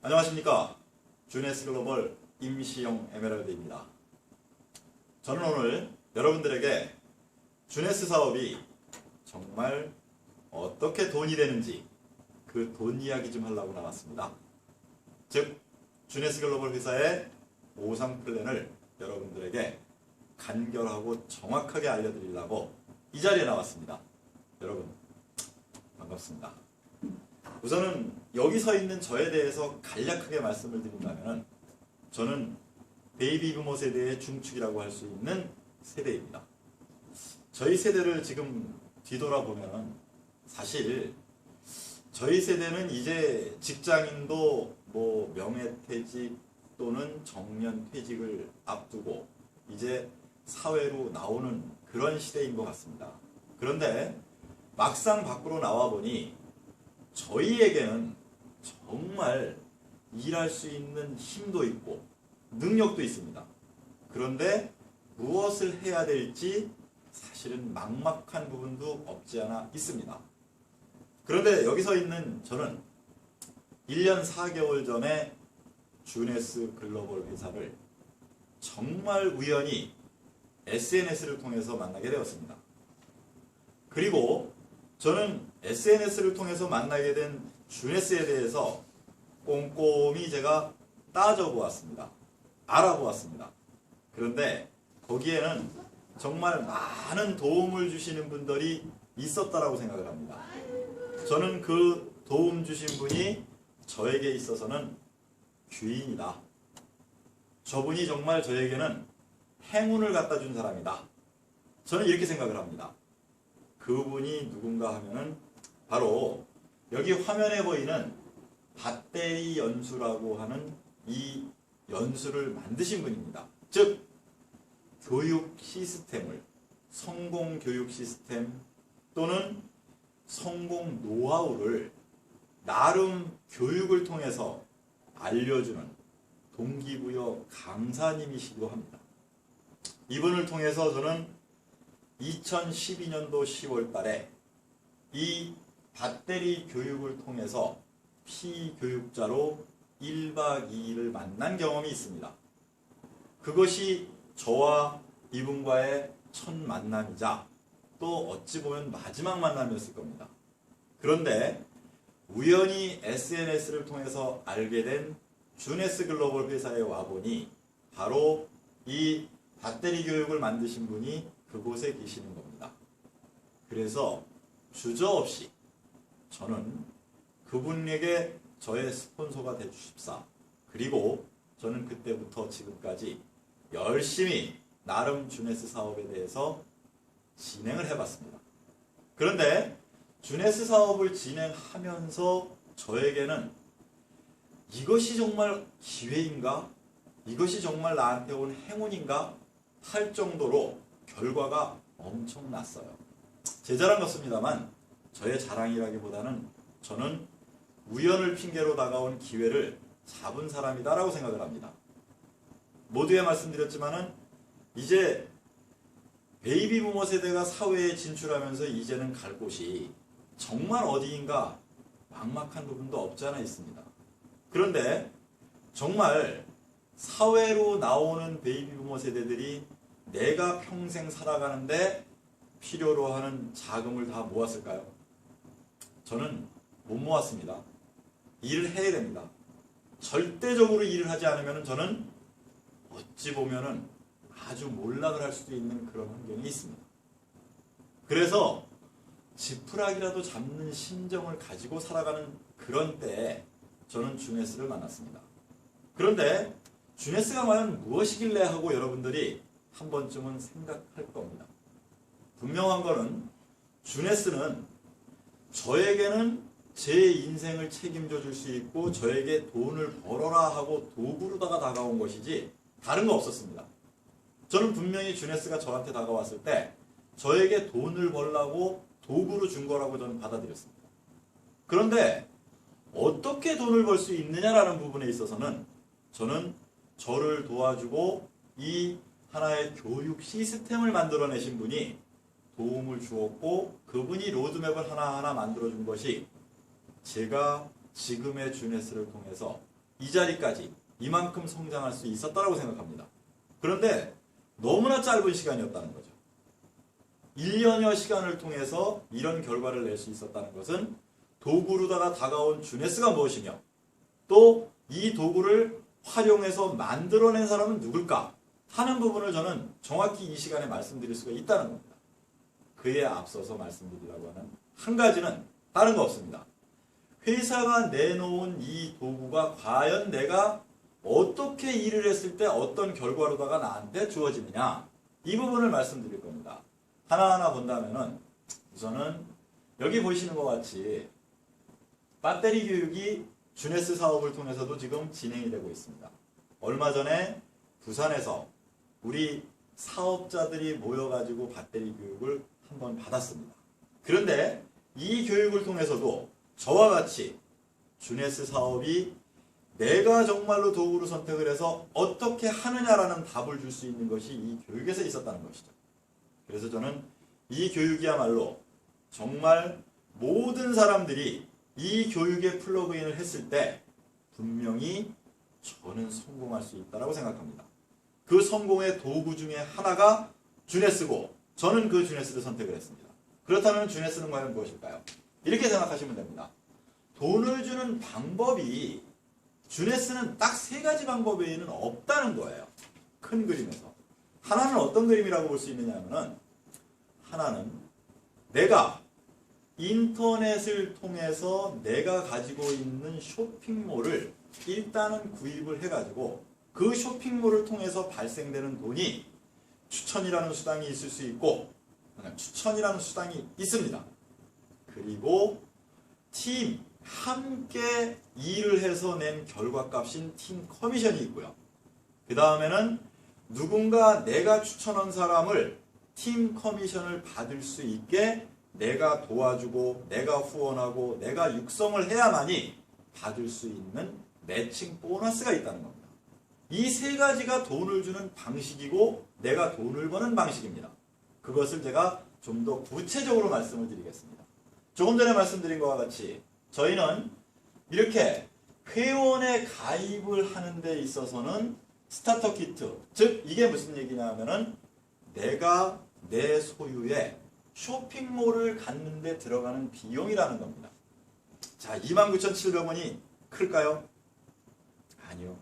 안녕하십니까. 주네스 글로벌 임시영 에메랄드입니다. 저는 오늘 여러분들에게 주네스 사업이 정말 어떻게 돈이 되는지 그 돈 이야기 좀 하려고 나왔습니다. 즉 주네스 글로벌 회사의 보상 플랜을 여러분들에게 간결하고 정확하게 알려드리려고 이 자리에 나왔습니다. 여러분 반갑습니다. 우선은 여기 서 있는 저에 대해서 간략하게 말씀을 드린다면 저는 베이비 부머 세대의 중축이라고 할 수 있는 세대입니다. 저희 세대를 지금 뒤돌아보면 사실 저희 세대는 이제 직장인도 명예퇴직 또는 정년퇴직을 앞두고 이제 사회로 나오는 그런 시대인 것 같습니다. 그런데 막상 밖으로 나와보니 저희에게는 정말 일할 수 있는 힘도 있고 능력도 있습니다. 그런데 무엇을 해야 될지 사실은 막막한 부분도 없지 않아 있습니다. 그런데 여기서 있는 저는 1년 4개월 전에 주네스 글로벌 회사를 정말 우연히 SNS를 통해서 만나게 되었습니다. 그리고 저는 SNS를 통해서 만나게 된 주네스에 대해서 꼼꼼히 제가 따져보았습니다. 알아보았습니다. 그런데 거기에는 정말 많은 도움을 주시는 분들이 있었다라고 생각을 합니다. 저는 그 도움 주신 분이 저에게 있어서는 귀인이다. 저분이 정말 저에게는 행운을 갖다 준 사람이다. 저는 이렇게 생각을 합니다. 그분이 누군가 하면은 바로 여기 화면에 보이는 배터리 연수라고 하는 이 연수를 만드신 분입니다. 즉 교육 시스템을 성공 교육 시스템 또는 성공 노하우를 나름 교육을 통해서 알려주는 동기부여 강사님이시기도 합니다. 이분을 통해서 저는 2012년도 10월 달에 이 배터리 교육을 통해서 피교육자로 1박 2일을 만난 경험이 있습니다. 그것이 저와 이분과의 첫 만남이자 또 어찌 보면 마지막 만남이었을 겁니다. 그런데 우연히 SNS를 통해서 알게 된 주네스 글로벌 회사에 와보니 바로 이 배터리 교육을 만드신 분이 그곳에 계시는 겁니다. 그래서 주저없이 저는 그분에게 저의 스폰서가 되주십사. 그리고 저는 그때부터 지금까지 열심히 나름 주네스 사업에 대해서 진행을 해봤습니다. 그런데 주네스 사업을 진행하면서 저에게는 이것이 정말 기회인가? 이것이 정말 나한테 온 행운인가? 할 정도로 결과가 엄청났어요. 제 자랑 같습니다만 저의 자랑이라기보다는 저는 우연을 핑계로 다가온 기회를 잡은 사람이다라고 생각을 합니다. 모두에 말씀드렸지만은 이제 베이비 부머 세대가 사회에 진출하면서 이제는 갈 곳이 정말 어디인가 막막한 부분도 없지 않아 있습니다. 그런데 정말 사회로 나오는 베이비 부머 세대들이 내가 평생 살아가는데 필요로 하는 자금을 다 모았을까요? 저는 못 모았습니다. 일을 해야 됩니다. 절대적으로 일을 하지 않으면 저는 어찌 보면은 아주 몰락을 할 수도 있는 그런 환경이 있습니다. 그래서 지푸라기라도 잡는 심정을 가지고 살아가는 그런 때에 저는 주네스를 만났습니다. 그런데 주네스가 과연 무엇이길래 하고 여러분들이 한 번쯤은 생각할 겁니다. 분명한 거는 주네스는 저에게는 제 인생을 책임져 줄 수 있고 저에게 돈을 벌어라 하고 도구로다가 다가온 것이지 다른 거 없었습니다. 저는 분명히 주네스가 저한테 다가왔을 때 저에게 돈을 벌라고 도구로 준 거라고 저는 받아들였습니다. 그런데 어떻게 돈을 벌 수 있느냐라는 부분에 있어서는 저는 저를 도와주고 이 하나의 교육 시스템을 만들어내신 분이 도움을 주었고 그분이 로드맵을 하나하나 만들어준 것이 제가 지금의 주네스를 통해서 이 자리까지 이만큼 성장할 수 있었다고 생각합니다. 그런데 너무나 짧은 시간이었다는 거죠. 1년여 시간을 통해서 이런 결과를 낼 수 있었다는 것은 도구로다가 다가온 주네스가 무엇이며 또 이 도구를 활용해서 만들어낸 사람은 누굴까 하는 부분을 저는 정확히 이 시간에 말씀드릴 수가 있다는 겁니다. 그에 앞서서 말씀드리려고 하는 한 가지는 다른 거 없습니다. 회사가 내놓은 이 도구가 과연 내가 어떻게 일을 했을 때 어떤 결과로다가 나한테 주어지느냐, 이 부분을 말씀드릴 겁니다. 하나하나 본다면은 우선은 여기 보시는 것 같이 배터리 교육이 주네스 사업을 통해서도 지금 진행이 되고 있습니다. 얼마 전에 부산에서 우리 사업자들이 모여가지고 배터리 교육을 한번 받았습니다. 그런데 이 교육을 통해서도 저와 같이 주네스 사업이 내가 정말로 도구를 선택을 해서 어떻게 하느냐라는 답을 줄 수 있는 것이 이 교육에서 있었다는 것이죠. 그래서 저는 이 교육이야말로 정말 모든 사람들이 이 교육에 플러그인을 했을 때 분명히 저는 성공할 수 있다고 생각합니다. 그 성공의 도구 중에 하나가 주네스고 저는 그 주네스를 선택을 했습니다. 그렇다면 주네스는 과연 무엇일까요? 이렇게 생각하시면 됩니다. 돈을 주는 방법이 주네스는 딱 세 가지 방법 외에는 없다는 거예요. 큰 그림에서. 하나는 어떤 그림이라고 볼 수 있느냐 하면은 하나는 내가 인터넷을 통해서 내가 가지고 있는 쇼핑몰을 일단은 구입을 해가지고 그 쇼핑몰을 통해서 발생되는 돈이 추천이라는 수당이 있을 수 있고 추천이라는 수당이 있습니다. 그리고 팀 함께 일을 해서 낸 결과값인 팀 커미션이 있고요. 그 다음에는 누군가 내가 추천한 사람을 팀 커미션을 받을 수 있게 내가 도와주고 내가 후원하고 내가 육성을 해야만이 받을 수 있는 매칭 보너스가 있다는 겁니다. 이 세 가지가 돈을 주는 방식이고 내가 돈을 버는 방식입니다. 그것을 제가 좀 더 구체적으로 말씀을 드리겠습니다. 조금 전에 말씀드린 것과 같이 저희는 이렇게 회원에 가입을 하는 데 있어서는 스타터 키트, 즉 이게 무슨 얘기냐 하면은 내가 내 소유의 쇼핑몰을 갖는 데 들어가는 비용이라는 겁니다. 자, 29,700원이 클까요? 아니요.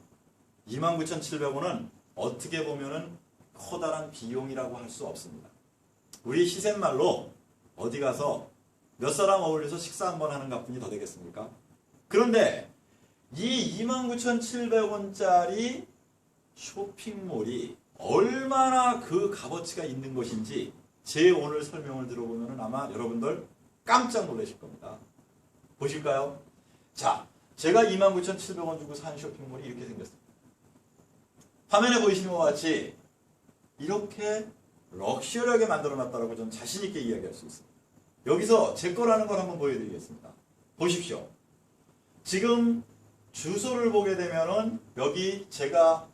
29,700원은 어떻게 보면은 커다란 비용이라고 할 수 없습니다. 우리 시샘말로 어디 가서 몇 사람 어울려서 식사 한번 하는 값뿐이 더 되겠습니까? 그런데 이 29,700원짜리 쇼핑몰이 얼마나 그 값어치가 있는 것인지 제 오늘 설명을 들어보면 아마 여러분들 깜짝 놀라실 겁니다. 보실까요? 자, 제가 29,700원 주고 산 쇼핑몰이 이렇게 생겼습니다. 화면에 보이시는 것 같이 이렇게 럭셔리하게 만들어놨다고 저는 자신있게 이야기할 수 있습니다. 여기서 제 거라는 걸 한번 보여드리겠습니다. 보십시오. 지금 주소를 보게 되면은 여기 제가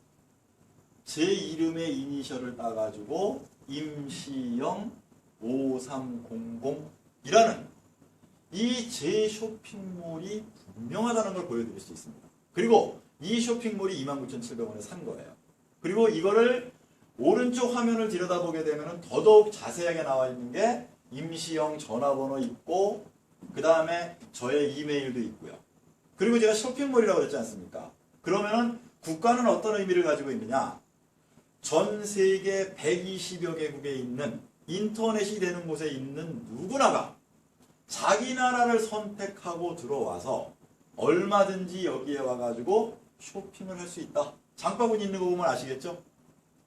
제 이름의 이니셜을 따가지고 임시영 5300이라는 이 제 쇼핑몰이 분명하다는 걸 보여드릴 수 있습니다. 그리고 이 쇼핑몰이 29,700원에 산 거예요. 그리고 이거를 오른쪽 화면을 들여다보게 되면 더더욱 자세하게 나와 있는 게 임시영 전화번호 있고 그 다음에 저의 이메일도 있고요. 그리고 제가 쇼핑몰이라고 그랬지 않습니까? 그러면은 국가는 어떤 의미를 가지고 있느냐? 전 세계 120여 개국에 있는 인터넷이 되는 곳에 있는 누구나가 자기 나라를 선택하고 들어와서 얼마든지 여기에 와가지고 쇼핑을 할 수 있다. 장바구니 있는 거 보면 아시겠죠?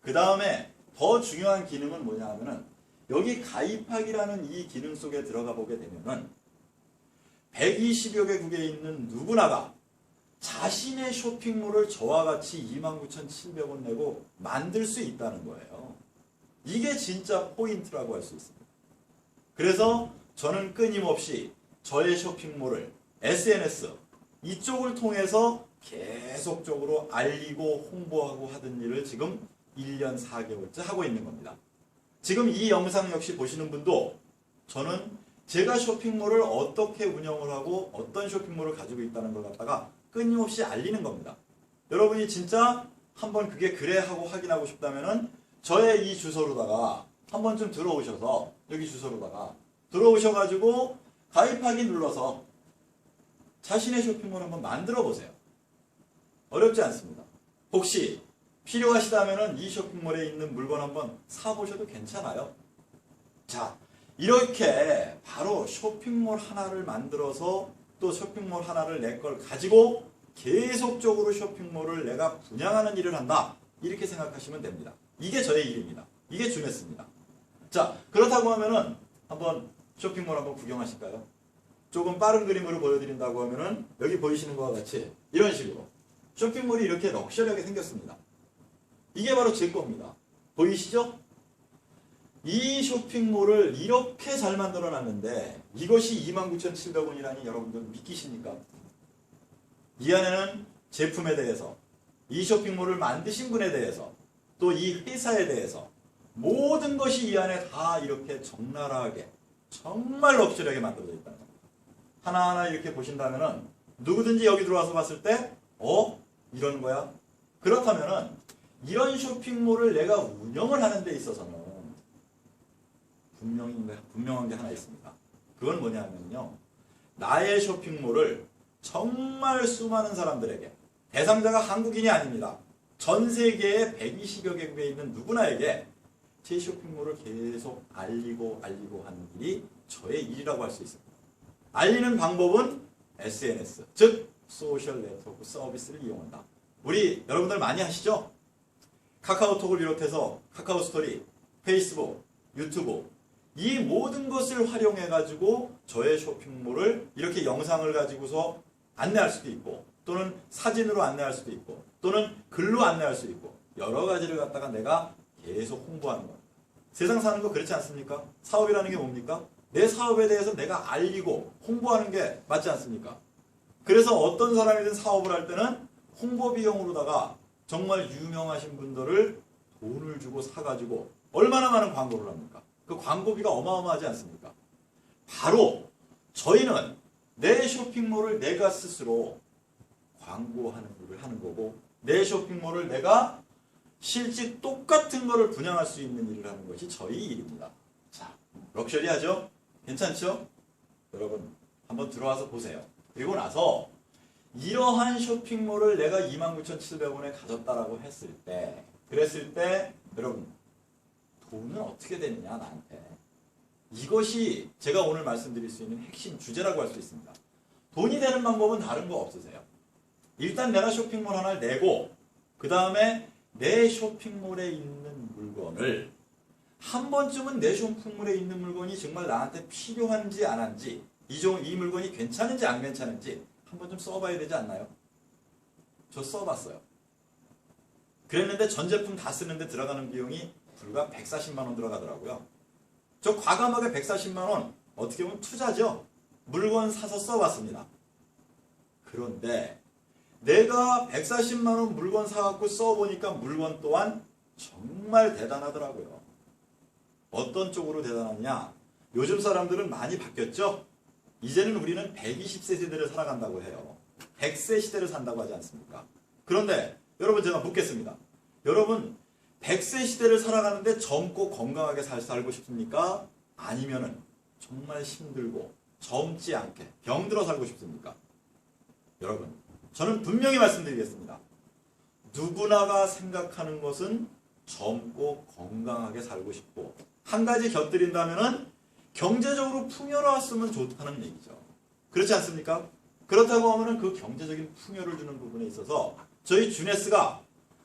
그 다음에 더 중요한 기능은 뭐냐 하면은 여기 가입하기라는 이 기능 속에 들어가 보게 되면은 120여 개국에 있는 누구나가 자신의 쇼핑몰을 저와 같이 29,700원 내고 만들 수 있다는 거예요. 이게 진짜 포인트라고 할 수 있습니다. 그래서 저는 끊임없이 저의 쇼핑몰을 SNS 이쪽을 통해서 계속적으로 알리고 홍보하고 하던 일을 지금 1년 4개월째 하고 있는 겁니다. 지금 이 영상 역시 보시는 분도 저는 제가 쇼핑몰을 어떻게 운영을 하고 어떤 쇼핑몰을 가지고 있다는 걸 갖다가 끊임없이 알리는 겁니다. 여러분이 진짜 한번 그게 그래 하고 확인하고 싶다면은 저의 이 주소로다가 한 번쯤 들어오셔서 여기 주소로다가 들어오셔가지고 가입하기 눌러서 자신의 쇼핑몰 한번 만들어 보세요. 어렵지 않습니다. 혹시 필요하시다면은 이 쇼핑몰에 있는 물건 한번 사보셔도 괜찮아요. 자, 이렇게 바로 쇼핑몰 하나를 만들어서 또 쇼핑몰 하나를 내 걸 가지고 계속적으로 쇼핑몰을 내가 분양하는 일을 한다. 이렇게 생각하시면 됩니다. 이게 저의 일입니다. 이게 주네스입니다. 자, 그렇다고 하면은 한번 쇼핑몰 한번 구경하실까요? 조금 빠른 그림으로 보여드린다고 하면은 여기 보이시는 것과 같이 이런 식으로 쇼핑몰이 이렇게 럭셔리하게 생겼습니다. 이게 바로 제 겁니다. 보이시죠? 이 쇼핑몰을 이렇게 잘 만들어 놨는데 이것이 29,700원이라니 여러분들 믿기십니까? 이 안에는 제품에 대해서, 이 쇼핑몰을 만드신 분에 대해서, 또 이 회사에 대해서 모든 것이 이 안에 다 이렇게 적나라하게 정말 럭셔리하게 만들어져 있다는 겁니다. 하나하나 이렇게 보신다면은 누구든지 여기 들어와서 봤을 때 이런 거야? 그렇다면은 이런 쇼핑몰을 내가 운영을 하는 데 있어서는 분명한 게 하나 있습니다. 그건 뭐냐면요. 나의 쇼핑몰을 정말 수많은 사람들에게, 대상자가 한국인이 아닙니다. 전 세계의 120여 개국에 있는 누구나에게 제 쇼핑몰을 계속 알리고 하는 일이 저의 일이라고 할 수 있습니다. 알리는 방법은 SNS, 즉 소셜 네트워크 서비스를 이용한다. 우리 여러분들 많이 하시죠? 카카오톡을 비롯해서 카카오 스토리, 페이스북, 유튜브 이 모든 것을 활용해가지고 저의 쇼핑몰을 이렇게 영상을 가지고서 안내할 수도 있고 또는 사진으로 안내할 수도 있고 또는 글로 안내할 수 있고 여러 가지를 갖다가 내가 계속 홍보하는 겁니다. 세상 사는 거 그렇지 않습니까? 사업이라는 게 뭡니까? 내 사업에 대해서 내가 알리고 홍보하는 게 맞지 않습니까? 그래서 어떤 사람이든 사업을 할 때는 홍보 비용으로다가 정말 유명하신 분들을 돈을 주고 사가지고 얼마나 많은 광고를 합니까? 그 광고비가 어마어마하지 않습니까? 바로 저희는 내 쇼핑몰을 내가 스스로 광고하는 일을 하는 거고 내 쇼핑몰을 내가 실제 똑같은 거를 분양할 수 있는 일을 하는 것이 저희 일입니다. 자, 럭셔리하죠? 괜찮죠? 여러분 한번 들어와서 보세요. 그리고 나서 이러한 쇼핑몰을 내가 29,700원에 가졌다라고 그랬을 때 여러분 돈은 어떻게 되느냐 나한테. 이것이 제가 오늘 말씀드릴 수 있는 핵심 주제라고 할 수 있습니다. 돈이 되는 방법은 다른 거 없으세요? 일단 내가 쇼핑몰 하나를 내고 그 다음에 내 쇼핑몰에 있는 물건을 한 번쯤은 내 쇼핑몰에 있는 물건이 정말 나한테 필요한지 안 한지 이 물건이 괜찮은지 안 괜찮은지 한 번쯤 써봐야 되지 않나요? 저 써봤어요. 그랬는데 전 제품 다 쓰는데 들어가는 비용이 불과 140만 원 들어가더라고요. 저 과감하게 140만 원 어떻게 보면 투자죠. 물건 사서 써봤습니다. 그런데 내가 140만 원 물건 사갖고 써보니까 물건 또한 정말 대단하더라고요. 어떤 쪽으로 대단하냐? 요즘 사람들은 많이 바뀌었죠? 이제는 우리는 120세 세대를 살아간다고 해요. 100세 시대를 산다고 하지 않습니까? 그런데 여러분 제가 묻겠습니다. 여러분 100세 시대를 살아가는데 젊고 건강하게 살고 싶습니까? 아니면은 정말 힘들고 젊지 않게 병들어 살고 싶습니까? 여러분 저는 분명히 말씀드리겠습니다. 누구나가 생각하는 것은 젊고 건강하게 살고 싶고 한 가지 곁들인다면은 경제적으로 풍요로웠으면 좋다는 얘기죠. 그렇지 않습니까? 그렇다고 하면은 그 경제적인 풍요를 주는 부분에 있어서 저희 주네스가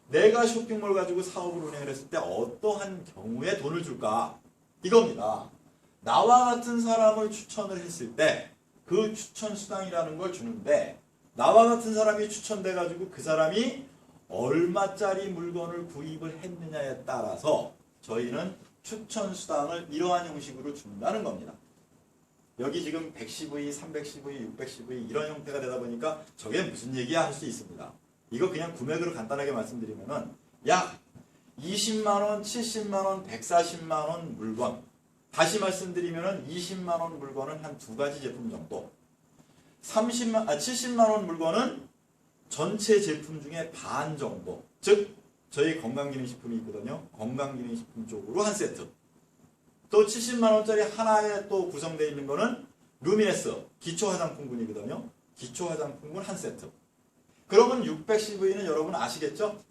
내가 쇼핑몰 가지고 사업을 운영을 했을 때 어떠한 경우에 돈을 줄까? 이겁니다. 나와 같은 사람을 추천을 했을 때 그 추천 수당이라는 걸 주는데 나와 같은 사람이 추천돼 가지고 그 사람이 얼마짜리 물건을 구입을 했느냐에 따라서 저희는 추천 수당을 이러한 형식으로 준다는 겁니다. 여기 지금 110V, 310V, 610V 이런 형태가 되다 보니까 저게 무슨 얘기야 할 수 있습니다. 이거 그냥 금액으로 간단하게 말씀드리면은 약 20만원, 70만원, 140만원 물건 다시 말씀드리면은 20만원 물건은 한 두 가지 제품 정도 70만원 물건은 전체 제품 중에 반 정도, 즉 저희 건강기능식품이 있거든요. 건강기능식품 쪽으로 한 세트. 또 70만 원짜리 하나에 또 구성되어 있는 거는 루미네스 기초화장품군이거든요. 기초화장품군 한 세트. 그러면 610V는 여러분 아시겠죠?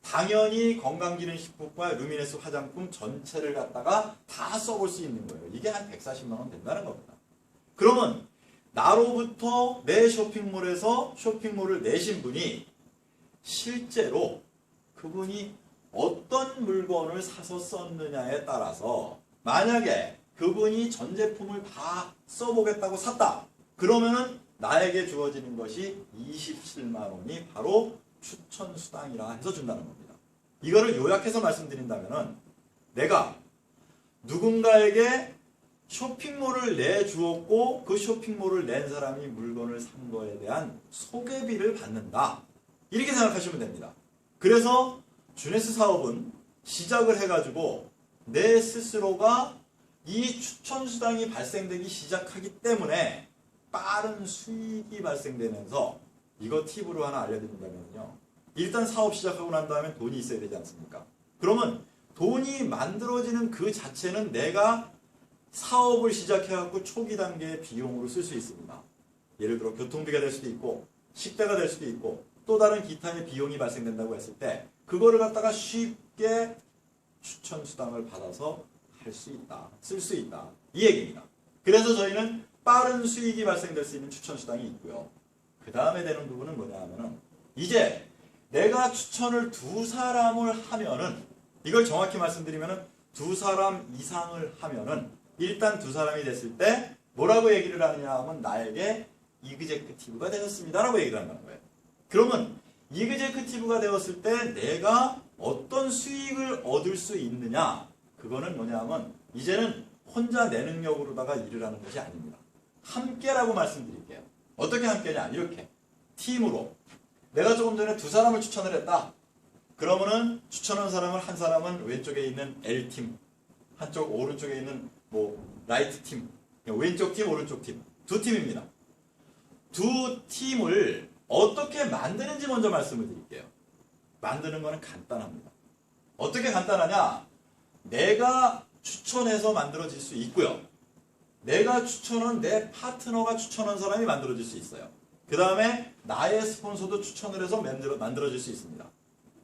당연히 건강기능식품과 루미네스 화장품 전체를 갖다가 다 써볼 수 있는 거예요. 이게 한 140만 원 된다는 겁니다. 그러면 나로부터 내 쇼핑몰에서 쇼핑몰을 내신 분이 실제로 그분이 어떤 물건을 사서 썼느냐에 따라서 만약에 그분이 전 제품을 다 써보겠다고 샀다. 그러면은 나에게 주어지는 것이 27만 원이 바로 추천수당이라 해서 준다는 겁니다. 이거를 요약해서 말씀드린다면은 내가 누군가에게 쇼핑몰을 내주었고 그 쇼핑몰을 낸 사람이 물건을 산 거에 대한 소개비를 받는다. 이렇게 생각하시면 됩니다. 그래서 주네스 사업은 시작을 해가지고 내 스스로가 이 추천수당이 발생되기 시작하기 때문에 빠른 수익이 발생되면서 이거 팁으로 하나 알려드린다면요. 일단 사업 시작하고 난 다음에 돈이 있어야 되지 않습니까? 그러면 돈이 만들어지는 그 자체는 내가 사업을 시작해갖고 초기 단계의 비용으로 쓸 수 있습니다. 예를 들어 교통비가 될 수도 있고 식대가 될 수도 있고 또 다른 기타의 비용이 발생된다고 했을 때 그거를 갖다가 쉽게 추천수당을 받아서 할 수 있다. 쓸 수 있다. 이 얘기입니다. 그래서 저희는 빠른 수익이 발생될 수 있는 추천수당이 있고요. 그 다음에 되는 부분은 뭐냐 하면은 이제 내가 추천을 두 사람을 하면은 이걸 정확히 말씀드리면은 두 사람 이상을 하면은 일단 두 사람이 됐을 때 뭐라고 얘기를 하느냐 하면 나에게 이그제큐티브가 되셨습니다 라고 얘기를 한다는 거예요. 그러면 이그제큐티브가 되었을 때 내가 어떤 수익을 얻을 수 있느냐 그거는 뭐냐 하면 이제는 혼자 내 능력으로다가 일을 하는 것이 아닙니다. 함께라고 말씀드릴게요. 어떻게 함께냐 이렇게 팀으로 내가 조금 전에 두 사람을 추천을 했다. 그러면은 추천한 사람은 한 사람은 왼쪽에 있는 L팀 한쪽 오른쪽에 있는 뭐 라이트 팀 왼쪽 팀 오른쪽 팀 두 팀입니다. 두 팀을 어떻게 만드는지 먼저 말씀을 드릴게요. 만드는 거는 간단합니다. 어떻게 간단하냐? 내가 추천해서 만들어질 수 있고요. 내가 추천한 내 파트너가 추천한 사람이 만들어질 수 있어요. 그 다음에 나의 스폰서도 추천을 해서 만들어질 수 있습니다.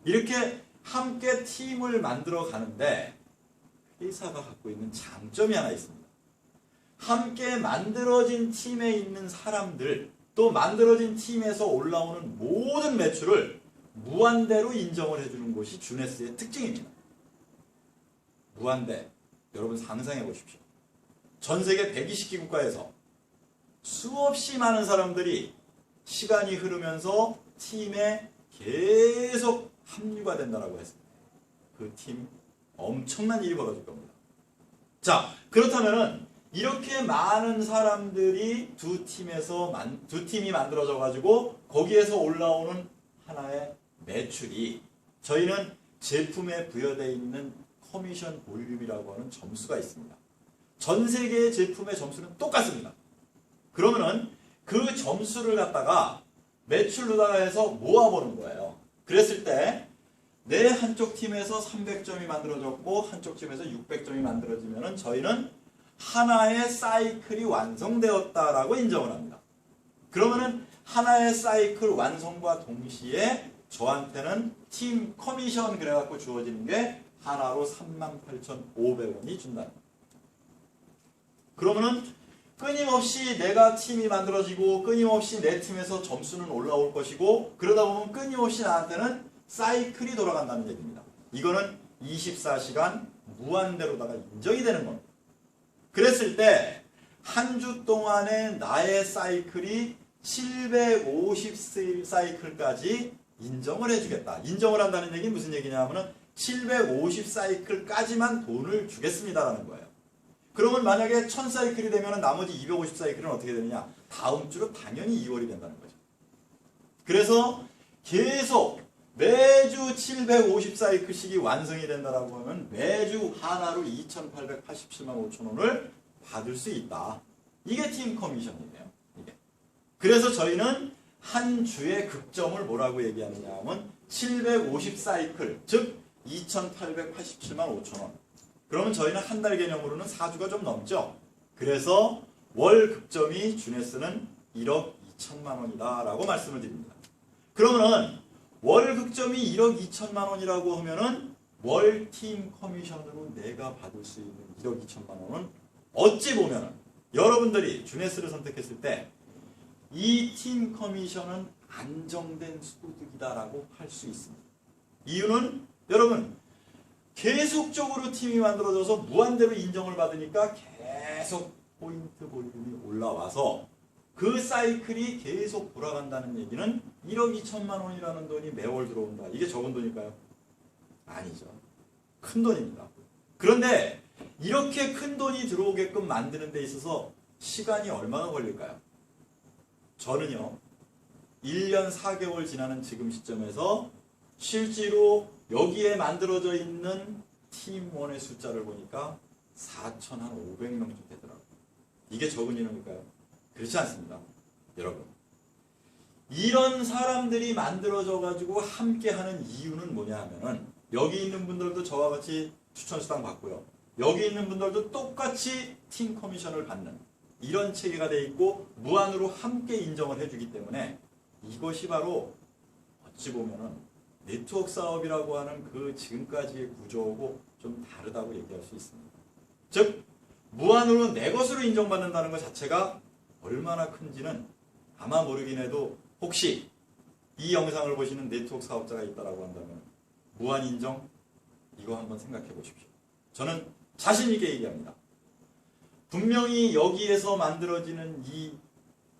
이렇게 함께 팀을 만들어 가는데 회사가 갖고 있는 장점이 하나 있습니다. 함께 만들어진 팀에 있는 사람들 또 만들어진 팀에서 올라오는 모든 매출을 무한대로 인정을 해주는 것이 주네스의 특징입니다. 무한대. 여러분 상상해 보십시오. 전 세계 120개 국가에서 수없이 많은 사람들이 시간이 흐르면서 팀에 계속 합류가 된다고 했습니다. 그 팀 엄청난 일이 벌어질 겁니다. 자, 그렇다면은 이렇게 많은 사람들이 두 팀이 만들어져 가지고 거기에서 올라오는 하나의 매출이 저희는 제품에 부여되어 있는 커미션 볼륨이라고 하는 점수가 있습니다. 전 세계의 제품의 점수는 똑같습니다. 그러면은 그 점수를 갖다가 매출로다가 해서 모아보는 거예요. 그랬을 때 내 한쪽 팀에서 300점이 만들어졌고 한쪽 팀에서 600점이 만들어지면은 저희는 하나의 사이클이 완성되었다라고 인정을 합니다. 그러면은 하나의 사이클 완성과 동시에 저한테는 팀 커미션 그래갖고 주어지는 게 하나로 38,500원이 준다는 겁니다. 그러면은 끊임없이 내가 팀이 만들어지고 끊임없이 내 팀에서 점수는 올라올 것이고 그러다 보면 끊임없이 나한테는 사이클이 돌아간다는 얘기입니다. 이거는 24시간 무한대로다가 인정이 되는 겁니다. 그랬을 때 한 주 동안에 나의 사이클이 750 사이클까지 인정을 해주겠다. 인정을 한다는 얘기는 무슨 얘기냐 하면은 750 사이클까지만 돈을 주겠습니다라는 거예요. 그러면 만약에 1000 사이클이 되면 나머지 250 사이클은 어떻게 되느냐? 다음 주로 당연히 2월이 된다는 거죠. 그래서 계속 매주 750 사이클씩이 완성이 된다라고 하면 매주 하나로 2,887만 5천 원을 받을 수 있다. 이게 팀 커미션이에요. 이게. 그래서 저희는 한 주의 극점을 뭐라고 얘기하느냐 하면 750 사이클, 즉 2,887만 5천 원. 그러면 저희는 한 달 개념으로는 4주가 좀 넘죠. 그래서 월 극점이 주네스는 1억 2천만 원이다 라고 말씀을 드립니다. 그러면은 월 극점이 1억 2천만 원이라고 하면은 월 팀 커미션으로 내가 받을 수 있는 1억 2천만 원은 어찌 보면은 여러분들이 주네스를 선택했을 때 이 팀 커미션은 안정된 소득이다라고 할 수 있습니다. 이유는 여러분 계속적으로 팀이 만들어져서 무한대로 인정을 받으니까 계속 포인트 볼륨이 올라와서 그 사이클이 계속 돌아간다는 얘기는 1억 2천만 원이라는 돈이 매월 들어온다. 이게 적은 돈일까요? 아니죠. 큰 돈입니다. 그런데 이렇게 큰 돈이 들어오게끔 만드는 데 있어서 시간이 얼마나 걸릴까요? 저는요. 1년 4개월 지나는 지금 시점에서 실제로 여기에 만들어져 있는 팀원의 숫자를 보니까 4,500명쯤 되더라고요. 이게 적은 인원일까요? 그렇지 않습니다. 여러분. 이런 사람들이 만들어져 가지고 함께 하는 이유는 뭐냐 하면은 여기 있는 분들도 저와 같이 추천수당 받고요. 여기 있는 분들도 똑같이 팀 커미션을 받는 이런 체계가 돼 있고 무한으로 함께 인정을 해주기 때문에 이것이 바로 어찌 보면은 네트워크 사업이라고 하는 그 지금까지의 구조하고 좀 다르다고 얘기할 수 있습니다. 즉 무한으로 내 것으로 인정받는다는 것 자체가 얼마나 큰지는 아마 모르긴 해도 혹시 이 영상을 보시는 네트워크 사업자가 있다라고 한다면 무한 인정 이거 한번 생각해 보십시오. 저는 자신 있게 얘기합니다. 분명히 여기에서 만들어지는 이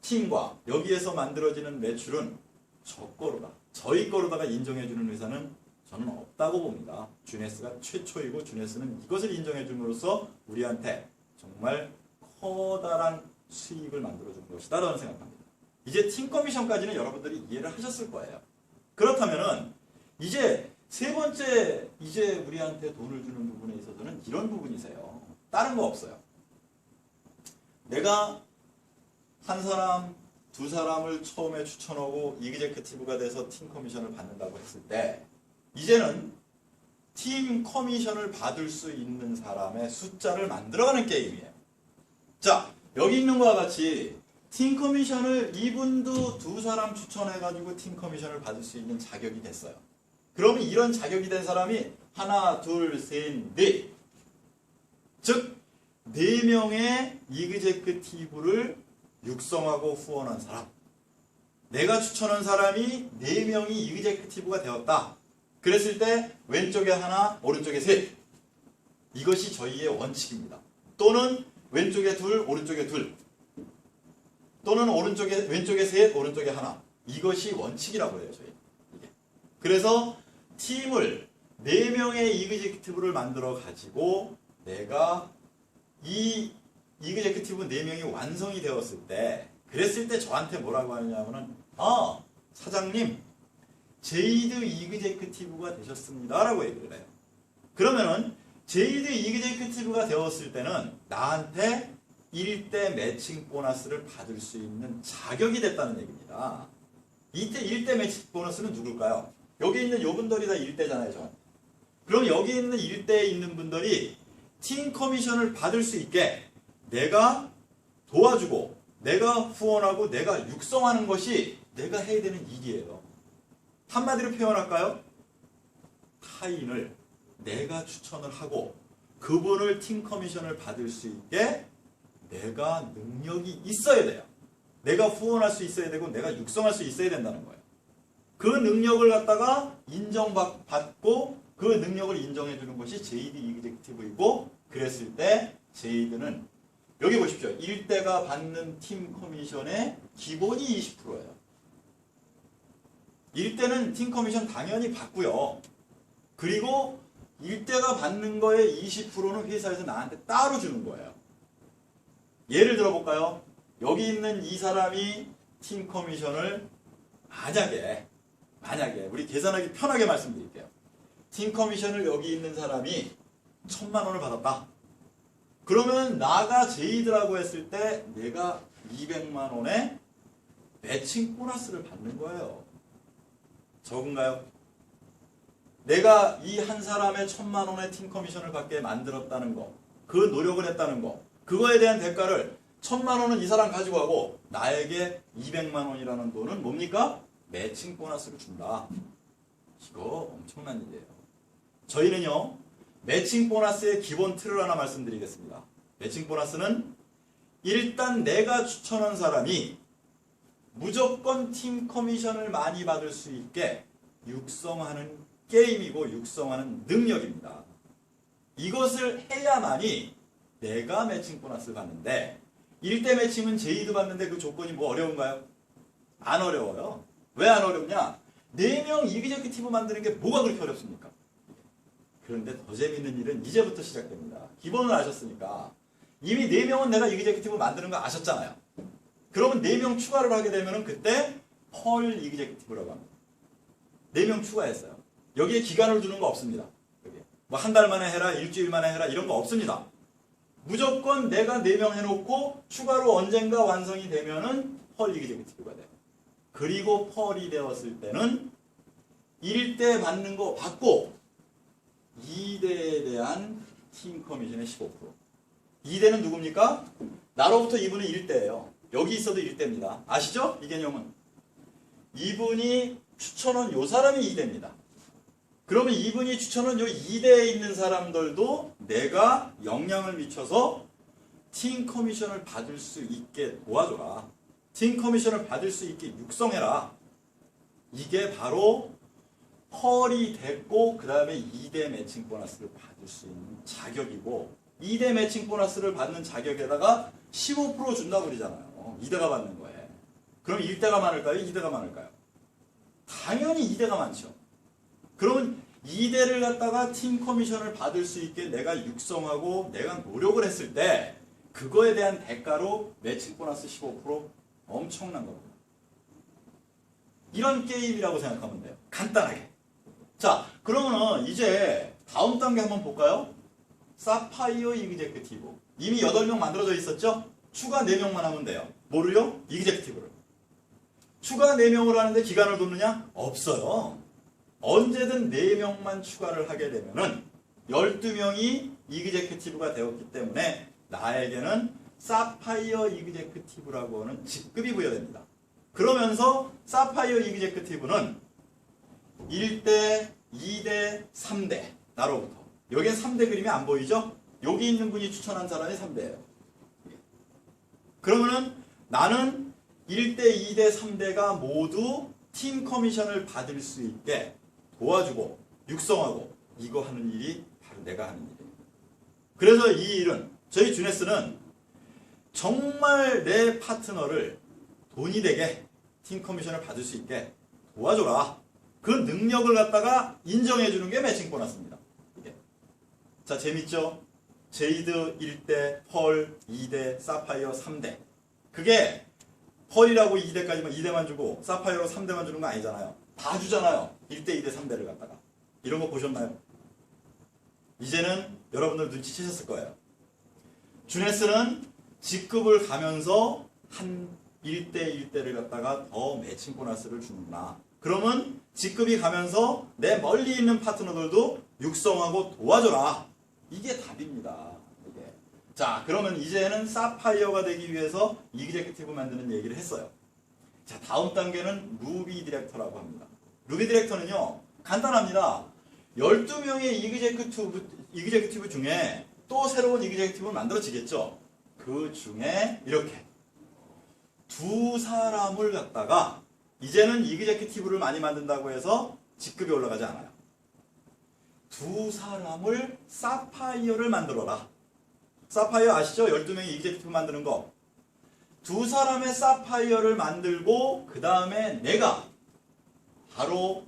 팀과 여기에서 만들어지는 매출은 저 거로다. 저희 거로다가 인정해주는 회사는 저는 없다고 봅니다. 주네스가 최초이고 주네스는 이것을 인정해줌으로써 우리한테 정말 커다란 수익을 만들어주는 것이다 라는 생각합니다. 이제 팀 커미션까지는 여러분들이 이해를 하셨을 거예요. 그렇다면은 이제 세 번째 이제 우리한테 돈을 주는 부분에 있어서는 이런 부분이세요. 다른 거 없어요. 내가 한 사람, 두 사람을 처음에 추천하고 이그제큐티브가 돼서 팀 커미션을 받는다고 했을 때 이제는 팀 커미션을 받을 수 있는 사람의 숫자를 만들어가는 게임이에요. 자, 여기 있는 것과 같이 팀 커미션을 이분도 두 사람 추천해가지고 팀 커미션을 받을 수 있는 자격이 됐어요. 그러면 이런 자격이 된 사람이 하나, 둘, 셋, 넷. 즉, 4명의 이그제큐티브를 육성하고 후원한 사람. 내가 추천한 사람이 4명이 이그제큐티브가 되었다. 그랬을 때 왼쪽에 하나, 오른쪽에 셋. 이것이 저희의 원칙입니다. 또는 왼쪽에 둘, 오른쪽에 둘. 또는 왼쪽에 셋, 오른쪽에 하나. 이것이 원칙이라고 해요, 저희. 그래서 팀을 4명의 이그제큐티브를 만들어 가지고 내가 이 이그제큐티브 4명이 완성이 되었을 때 그랬을 때 저한테 뭐라고 하느냐면은 사장님 제이드 이그제큐티브가 되셨습니다 라고 얘기를 해요. 그러면은 제이드 이그제큐티브가 되었을 때는 나한테 1대 매칭 보너스를 받을 수 있는 자격이 됐다는 얘기입니다. 이때 1대 매칭 보너스는 누굴까요? 여기 있는 요분들이 다 1대잖아요, 저한테. 그럼 여기 있는 1대에 있는 분들이 팀 커미션을 받을 수 있게 내가 도와주고 내가 후원하고 내가 육성하는 것이 내가 해야 되는 일이에요. 한마디로 표현할까요? 타인을 내가 추천을 하고 그분을 팀 커미션을 받을 수 있게 내가 능력이 있어야 돼요. 내가 후원할 수 있어야 되고 내가 육성할 수 있어야 된다는 거예요. 그 능력을 갖다가 인정받고 그 능력을 인정해 주는 것이 제이드 이그제큐티브이고 그랬을 때 제이드는 여기 보십시오. 1대가 받는 팀 커미션의 기본이 20%예요. 1대는 팀 커미션 당연히 받고요. 그리고 1대가 받는 거의 20%는 회사에서 나한테 따로 주는 거예요. 예를 들어볼까요? 여기 있는 이 사람이 팀 커미션을 만약에 우리 계산하기 편하게 말씀드릴게요. 팀 커미션을 여기 있는 사람이 1,000만 원을 받았다. 그러면 나가 제이드라고 했을 때 내가 200만 원의 매칭 보너스를 받는 거예요. 적은가요? 내가 이 한 사람의 1,000만 원의 팀 커미션을 받게 만들었다는 거, 그 노력을 했다는 거, 그거에 대한 대가를 1,000만 원은 이 사람 가지고 가고 나에게 200만 원이라는 돈은 뭡니까? 매칭 보너스를 준다. 이거 엄청난 일이에요. 저희는요, 매칭 보너스의 기본 틀을 하나 말씀드리겠습니다. 매칭 보너스는 일단 내가 추천한 사람이 무조건 팀 커미션을 많이 받을 수 있게 육성하는 게임이고 육성하는 능력입니다. 이것을 해야만이 내가 매칭 보너스를 받는데 1대 매칭은 제이도 받는데 그 조건이 뭐 어려운가요? 안 어려워요. 왜 안 어렵냐? 4명 이그제큐티브 만드는 게 뭐가 그렇게 어렵습니까? 그런데 더 재밌는 일은 이제부터 시작됩니다. 기본을 아셨으니까 이미 4명은 내가 이그제큐티브 만드는 거 아셨잖아요. 그러면 4명 추가를 하게 되면 그때 펄 이그제큐티브라고 합니다. 4명 추가했어요. 여기에 기간을 두는 거 없습니다. 뭐 한 달 만에 해라, 일주일 만에 해라 이런 거 없습니다. 무조건 내가 4명 해놓고 추가로 언젠가 완성이 되면은 펄 이그제큐티브가 돼요. 그리고 펄이 되었을 때는 1대 받는 거 받고 2대에 대한 팀 커미션의 15%. 2대는 누굽니까? 나로부터 이분은 1대예요. 여기 있어도 1대입니다. 아시죠? 이 개념은. 이분이 추천한 요 사람이 2대입니다. 그러면 이분이 추천한 요 2대에 있는 사람들도 내가 영향을 미쳐서 팀 커미션을 받을 수 있게 도와줘라. 팀 커미션을 받을 수 있게 육성해라. 이게 바로 펄이 됐고 그 다음에 2대 매칭 보너스를 받을 수 있는 자격이고 2대 매칭 보너스를 받는 자격에다가 15% 준다고 그러잖아요. 2대가 받는 거예요. 그럼 1대가 많을까요? 2대가 많을까요? 당연히 2대가 많죠. 그러면 2대를 갖다가 팀 커미션을 받을 수 있게 내가 육성하고 내가 노력을 했을 때 그거에 대한 대가로 매칭 보너스 15% 엄청난 겁니다. 이런 게임이라고 생각하면 돼요. 간단하게. 자, 그러면은 이제 다음 단계 한번 볼까요? 사파이어 이그제큐티브. 이미 8명 만들어져 있었죠? 추가 4명만 하면 돼요. 뭐를요? 이그제큐티브를. 추가 4명을 하는데 기간을 뒀느냐? 없어요. 언제든 4명만 추가를 하게 되면은 12명이 이그제큐티브가 되었기 때문에 나에게는 사파이어 이그제큐티브라고 하는 직급이 부여됩니다. 그러면서 사파이어 이그제큐티브는 1대, 2대, 3대 나로부터. 여기엔 3대 그림이 안 보이죠? 여기 있는 분이 추천한 사람이 3대예요. 그러면은 나는 1대, 2대, 3대가 모두 팀 커미션을 받을 수 있게 도와주고 육성하고 이거 하는 일이 바로 내가 하는 일이에요. 그래서 이 일은 저희 주네스는 정말 내 파트너를 돈이 되게 팀 커미션을 받을 수 있게 도와줘라. 그 능력을 갖다가 인정해주는 게 매칭 보너스입니다. 이게. 자, 재밌죠? 제이드 1대, 펄 2대, 사파이어 3대. 그게 펄이라고 2대까지만 2대만 주고 사파이어로 3대만 주는 거 아니잖아요. 다 주잖아요. 1대, 2대, 3대를 갖다가. 이런 거 보셨나요? 이제는 여러분들 눈치채셨을 거예요. 주네스는 직급을 가면서 한 1대 1대를 갖다가 더 매칭 보너스를 주는구나. 그러면 직급이 가면서 내 멀리 있는 파트너들도 육성하고 도와줘라. 이게 답입니다. 이게. 자, 그러면 이제는 사파이어가 되기 위해서 이그제큐티브 만드는 얘기를 했어요. 자, 다음 단계는 루비 디렉터라고 합니다. 루비 디렉터는요, 간단합니다. 12명의 이그제큐티브 중에 또 새로운 이그제큐티브를 만들어지겠죠. 그 중에 이렇게 두 사람을 갖다가 이제는 이그제큐티브를 많이 만든다고 해서 직급이 올라가지 않아요. 두 사람을 사파이어를 만들어라. 사파이어 아시죠? 12명의 이그제큐티브 만드는 거. 두 사람의 사파이어를 만들고 그 다음에 내가 바로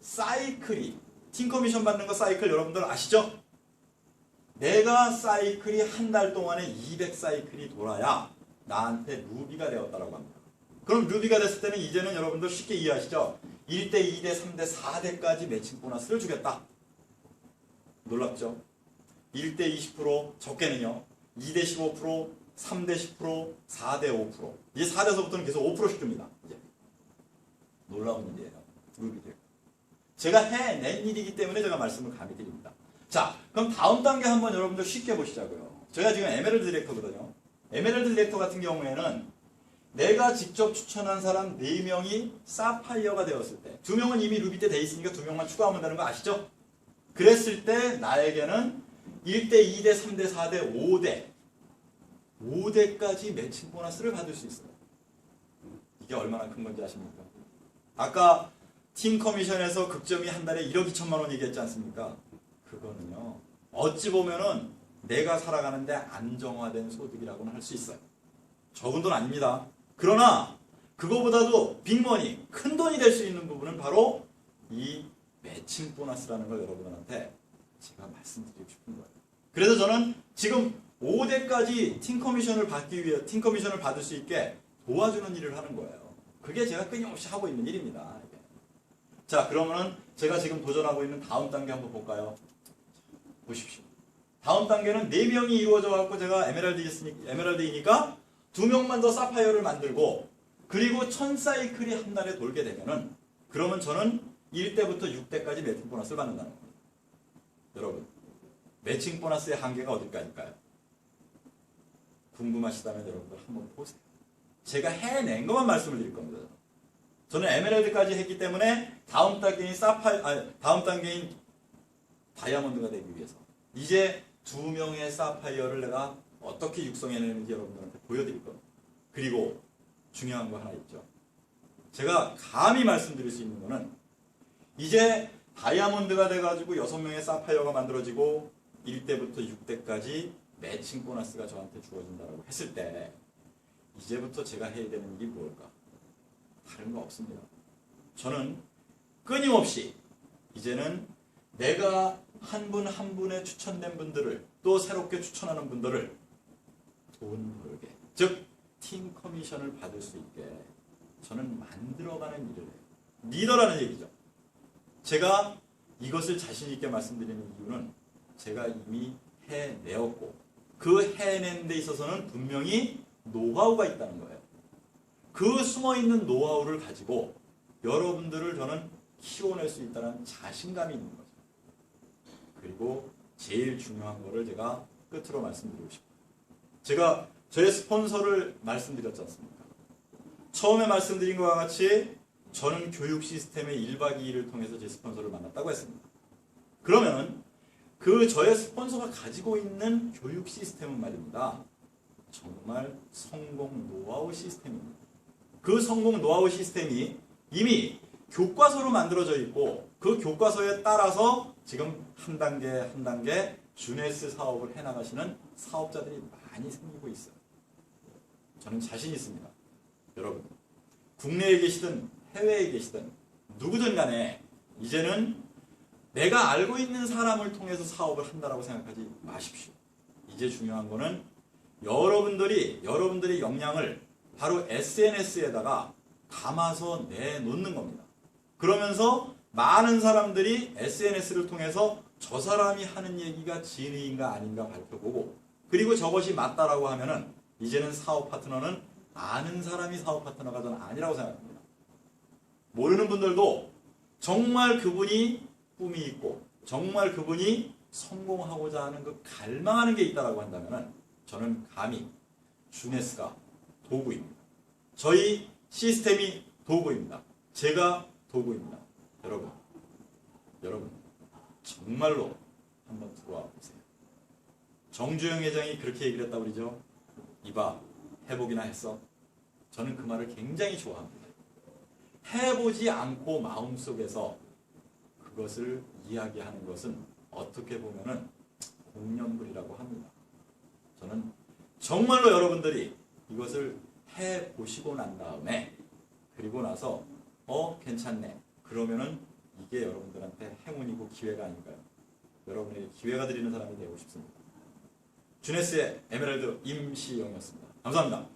사이클이 팀 커미션 받는 거 사이클 여러분들 아시죠? 내가 사이클이 한 달 동안에 200사이클이 돌아야 나한테 루비가 되었다라고 합니다. 그럼 루비가 됐을 때는 이제는 여러분들 쉽게 이해하시죠? 1대, 2대, 3대, 4대까지 매칭 보너스를 주겠다. 놀랍죠? 1대 20%, 적게는요. 2대 15%, 3대 10%, 4대 5%. 이제 4대서부터는 계속 5%씩 줍니다. 이제. 놀라운 일이에요. 루비들. 제가 해낸 일이기 때문에 제가 말씀을 감히 드립니다. 자, 그럼 다음 단계 한번 여러분들 쉽게 보시자고요. 제가 지금 에메랄드 디렉터거든요. 에메랄드 디렉터 같은 경우에는 내가 직접 추천한 사람 4명이 사파이어가 되었을 때 2명은 이미 루비 때 돼 있으니까 2명만 추가하면 되는 거 아시죠? 그랬을 때 나에게는 1대, 2대, 3대, 4대, 5대까지 매칭 보너스를 받을 수 있어요. 이게 얼마나 큰 건지 아십니까? 아까 팀 커미션에서 극점이 한 달에 1억 2천만 원 얘기했지 않습니까? 그거는요, 어찌 보면은 내가 살아가는데 안정화된 소득이라고는 할 수 있어요. 적은 돈 아닙니다. 그러나 그거보다도 빅머니, 큰 돈이 될 수 있는 부분은 바로 이 매칭 보너스라는 걸 여러분들한테 제가 말씀드리고 싶은 거예요. 그래서 저는 지금 5대까지 팀 커미션을 받기 위해 팀 커미션을 받을 수 있게 도와주는 일을 하는 거예요. 그게 제가 끊임없이 하고 있는 일입니다. 이게. 자, 그러면은 제가 지금 도전하고 있는 다음 단계 한번 볼까요? 보십시오. 다음 단계는 4명이 이루어져 갖고 제가 에메랄드이니까 2명만 더 사파이어를 만들고 그리고 1000사이클이 한 달에 돌게 되면은 그러면 저는 1대부터 6대까지 매칭 보너스를 받는다는 겁니다. 여러분, 매칭 보너스의 한계가 어딜까일까요? 궁금하시다면 여러분들 한번 보세요. 제가 해낸 것만 말씀을 드릴 겁니다. 저는 에메랄드까지 했기 때문에 다음 단계인 다이아몬드가 되기 위해서 이제 2명의 사파이어를 내가 어떻게 육성해내는지 여러분들한테 보여드릴 겁니다. 그리고 중요한 거 하나 있죠. 제가 감히 말씀드릴 수 있는 거는 이제 다이아몬드가 돼가지고 6명의 사파이어가 만들어지고 1대부터 6대까지 매칭 보너스가 저한테 주어진다고 했을 때 이제부터 제가 해야 되는 일이 뭘까? 다른 거 없습니다. 저는 끊임없이 이제는 내가 한 분 한 분의 추천된 분들을 또 새롭게 추천하는 분들을 돈 벌게, 즉 팀 커미션을 받을 수 있게 저는 만들어가는 일을 해요. 리더라는 얘기죠. 제가 이것을 자신 있게 말씀드리는 이유는 제가 이미 해내었고 그 해내는 데 있어서는 분명히 노하우가 있다는 거예요. 그 숨어있는 노하우를 가지고 여러분들을 저는 키워낼 수 있다는 자신감이 있는 거죠. 그리고 제일 중요한 거를 제가 끝으로 말씀드리고 싶어요. 제가 저의 스폰서를 말씀드렸지 않습니까? 처음에 말씀드린 것과 같이 저는 교육 시스템의 1박 2일을 통해서 제 스폰서를 만났다고 했습니다. 그러면 그 저의 스폰서가 가지고 있는 교육 시스템은 말입니다. 정말 성공 노하우 시스템입니다. 그 성공 노하우 시스템이 이미 교과서로 만들어져 있고 그 교과서에 따라서 지금 한 단계 한 단계 주네스 사업을 해나가시는 사업자들이 많이 생기고 있어요. 저는 자신 있습니다. 여러분, 국내에 계시든 해외에 계시든 누구든 간에 이제는 내가 알고 있는 사람을 통해서 사업을 한다라고 생각하지 마십시오. 이제 중요한 거는 여러분들의 역량을 바로 SNS에다가 담아서 내놓는 겁니다. 그러면서 많은 사람들이 SNS를 통해서 저 사람이 하는 얘기가 진의인가 아닌가 밝혀보고 그리고 저것이 맞다라고 하면은 이제는 사업 파트너는 아는 사람이 사업 파트너가 저는 아니라고 생각합니다. 모르는 분들도 정말 그분이 꿈이 있고 정말 그분이 성공하고자 하는 그 갈망하는 게 있다라고 한다면은 저는 감히 주네스가 도구입니다. 저희 시스템이 도구입니다. 제가 도구입니다. 여러분 정말로 한번 들어와 보세요. 정주영 회장이 그렇게 얘기를 했다고 그러죠. 이봐, 해보기나 했어? 저는 그 말을 굉장히 좋아합니다. 해보지 않고 마음속에서 그것을 이야기하는 것은 어떻게 보면은 공연불이라고 합니다. 저는 정말로 여러분들이 이것을 해보시고 난 다음에 그리고 나서 괜찮네. 그러면은 이게 여러분들한테 행운이고 기회가 아닌가요? 여러분에게 기회가 드리는 사람이 되고 싶습니다. 주네스의 에메랄드 임시영이었습니다. 감사합니다.